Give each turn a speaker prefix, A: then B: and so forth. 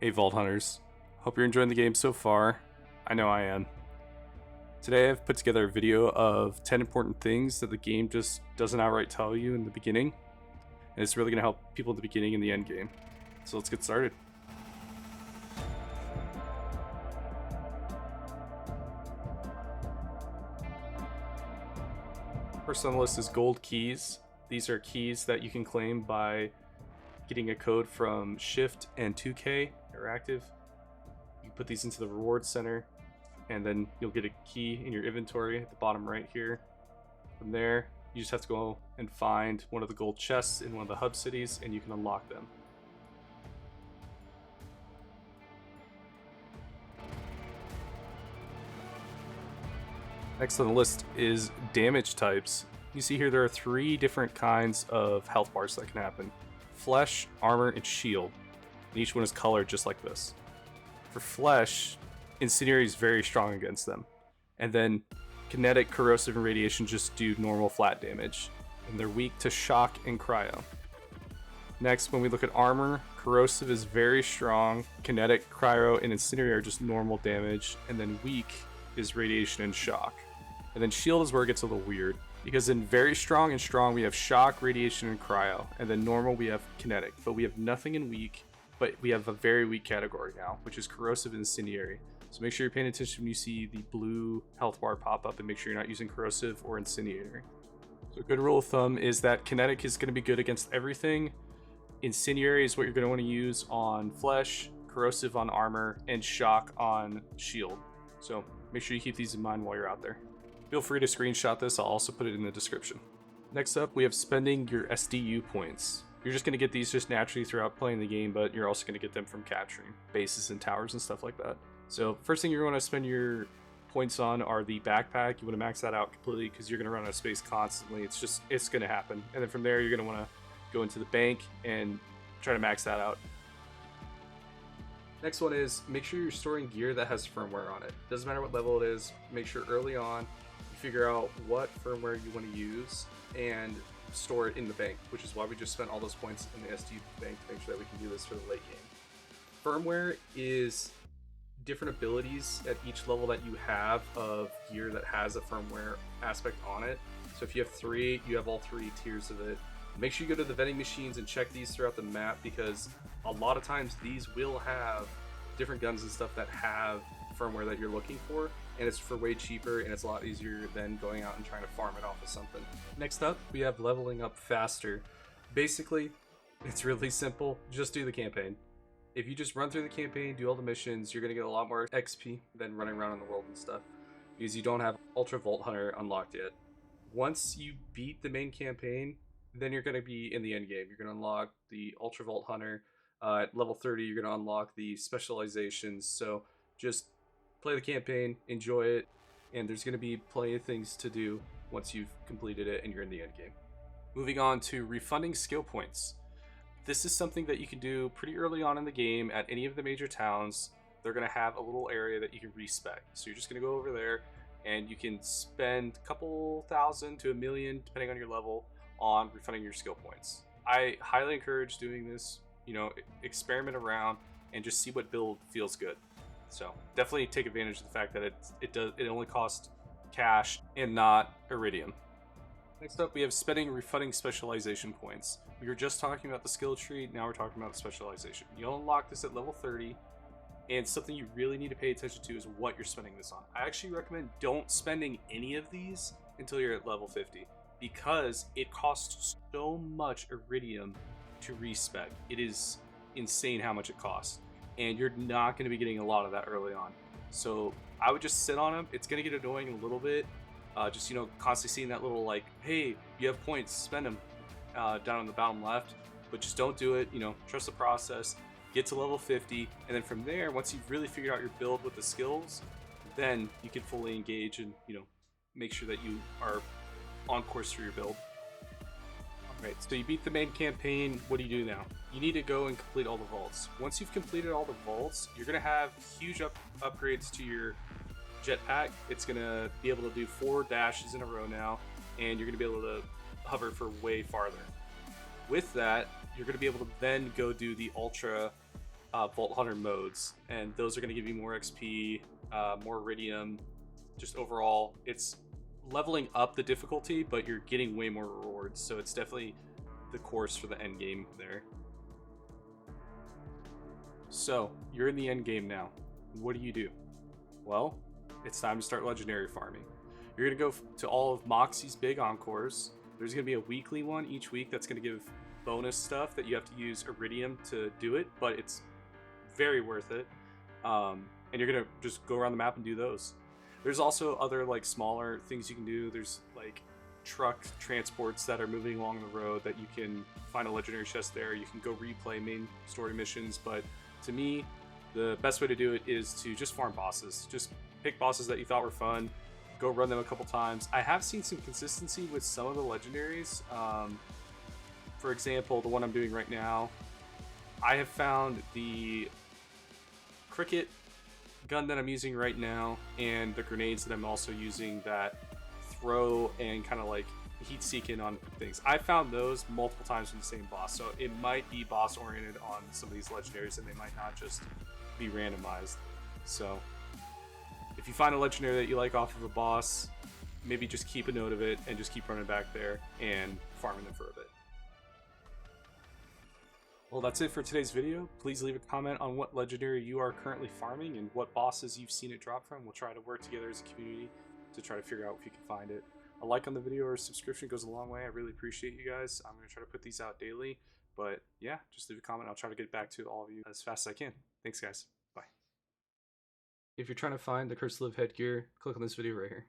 A: Hey Vault Hunters, hope you're enjoying the game so far. I know I am. Today I've put together a video of 10 important things that the game just doesn't outright tell you in the beginning, and it's really going to help people at the beginning and the end game. So let's get started. First on the list is gold keys. These are keys that you can claim by getting a code from Shift and 2K Interactive. You put these into the reward center, and then you'll get a key in your inventory at the bottom right here. From there, you just have to go and find one of the gold chests in one of the hub cities, and you can unlock them. Next on the list is damage types. You see here there are 3 different kinds of health bars that can happen: flesh, armor, and shield. And each one is colored just like this. For flesh, incendiary is very strong against them. And then kinetic, corrosive, and radiation just do normal flat damage. And they're weak to shock and cryo. Next, when we look at armor, corrosive is very strong. Kinetic, cryo, and incendiary are just normal damage. And then weak is radiation and shock. And then shield is where it gets a little weird, because in very strong and strong we have shock, radiation, and cryo, and then normal we have kinetic, but we have nothing in weak, but we have a very weak category now, which is corrosive and incendiary. So make sure you're paying attention when you see the blue health bar pop up, and make sure you're not using corrosive or incendiary. So a good rule of thumb is that kinetic is going to be good against everything. Incendiary is what you're going to want to use on flesh, corrosive on armor, and shock on shield. So make sure you keep these in mind while you're out there. Feel free to screenshot this, I'll also put it in the description. Next up, we have spending your SDU points. You're just going to get these just naturally throughout playing the game, but you're also going to get them from capturing bases and towers and stuff like that. So first thing you're going to spend your points on are the backpack. You want to max that out completely because you're going to run out of space constantly. It's going to happen. And then from there, you're going to want to go into the bank and try to max that out. Next one is make sure you're storing gear that has firmware on it. Doesn't matter what level it is, make sure early on figure out what firmware you want to use and store it in the bank, which is why we just spent all those points in the SD bank to make sure that we can do this for the late game. Firmware is different abilities at each level that you have of gear that has a firmware aspect on it. So if you have 3, you have all 3 tiers of it. Make sure you go to the vending machines and check these throughout the map, because a lot of times these will have different guns and stuff that have firmware that you're looking for, and it's for way cheaper, and it's a lot easier than going out and trying to farm it off of something. Next up, we have leveling up faster. Basically, it's really simple. Just do the campaign. If you just run through the campaign, do all the missions, you're gonna get a lot more XP than running around in the world and stuff, because you don't have Ultra Vault Hunter unlocked yet. Once you beat the main campaign, then you're gonna be in the end game. You're gonna unlock the Ultra Vault Hunter. At level 30, you're gonna unlock the specializations. So just play the campaign, enjoy it, and there's going to be plenty of things to do once you've completed it and you're in the end game. Moving on to refunding skill points. This is something that you can do pretty early on in the game at any of the major towns. They're going to have a little area that you can respec. So you're just going to go over there and you can spend a couple thousand to $1 million, depending on your level, on refunding your skill points. I highly encourage doing this. Experiment around and just see what build feels good. So definitely take advantage of the fact that it only costs cash and not iridium. Next up, we have spending refunding specialization points. We were just talking about the skill tree, now we're talking about the specialization. You'll unlock this at level 30, and something you really need to pay attention to is what you're spending this on. I actually recommend don't spending any of these until you're at level 50, because it costs so much iridium to respec. It is insane how much it costs, and you're not going to be getting a lot of that early on. So I would just sit on them. It's going to get annoying a little bit, just constantly seeing that little hey, you have points, spend them down on the bottom left, but just don't do it. Trust the process, get to level 50, and then from there, once you've really figured out your build with the skills, then you can fully engage and make sure that you are on course for your build. Right, so you beat the main campaign. What do you do now? You need to go and complete all the vaults. Once you've completed all the vaults, you're going to have huge upgrades to your jetpack. It's going to be able to do 4 dashes in a row now, and you're going to be able to hover for way farther. With that, you're going to be able to then go do the ultra Vault Hunter modes, and those are going to give you more XP, more Iridium. Just overall, it's leveling up the difficulty, but you're getting way more rewards, so it's definitely the course for the end game there. So you're in the end game now. What do? Well, it's time to start legendary farming. You're gonna go to all of Moxie's big encores. There's gonna be a weekly one each week that's gonna give bonus stuff that you have to use Iridium to do it, but it's very worth it. And you're gonna just go around the map and do those. There's also other like smaller things you can do. There's like truck transports that are moving along the road that you can find a legendary chest there. You can go replay main story missions, but to me, the best way to do it is to just farm bosses. Just pick bosses that you thought were fun, go run them a couple times. I have seen some consistency with some of the legendaries. For example, the one I'm doing right now, I have found the cricket gun that I'm using right now and the grenades that I'm also using that throw and kind of like heat seeking on things. I found those multiple times from the same boss, so it might be boss oriented on some of these legendaries and they might not just be randomized. So if you find a legendary that you like off of a boss, maybe just keep a note of it and just keep running back there and farming them for a bit. Well, that's it for today's video. Please leave a comment on what legendary you are currently farming and what bosses you've seen it drop from. We'll try to work together as a community to try to figure out if you can find it. A like on the video or a subscription goes a long way. I really appreciate you guys. I'm going to try to put these out daily. But yeah, just leave a comment. I'll try to get back to all of you as fast as I can. Thanks, guys. Bye. If you're trying to find the Curse to Live headgear, click on this video right here.